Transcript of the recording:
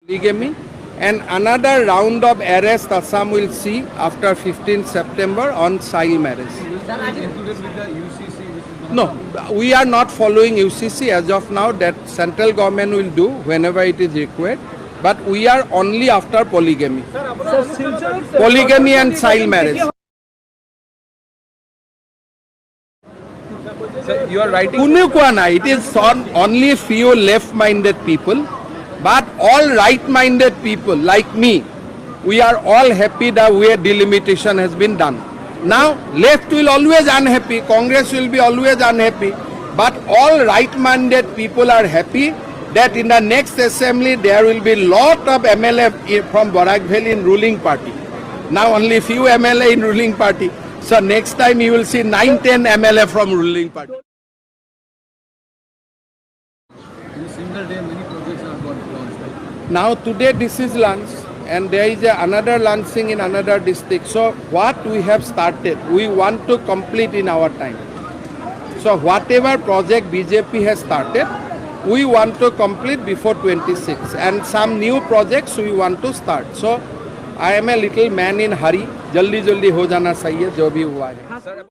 polygamy, and another round of arrest Assam will see after 15th September on child marriage. Included with the UCC, which is No, we are not following UCC as of now. That central government will do whenever it is required. But we are only after polygamy. Polygamy and child marriage. Sir, you are writing. Kunukwana, it is only few left-minded people, but all right-minded people like me, we are all happy that where delimitation has been done. Now, left will always unhappy, Congress will be always unhappy, but all right-minded people are happy that in the next assembly there will be lot of MLA from Barak Valley in ruling party. Now only few MLA in ruling party. So next time you will see 9-10 MLA from ruling party. In a single day, many projects are got launched. Right? Now today this is lunch and there is another launching in another district. So what we have started, we want to complete in our time. So whatever project BJP has started, we want to complete before 26, and some new projects we want to start. So I am a little man in hurry. जल्दी जल्दी हो जाना चाहिए जो भी हुआ है.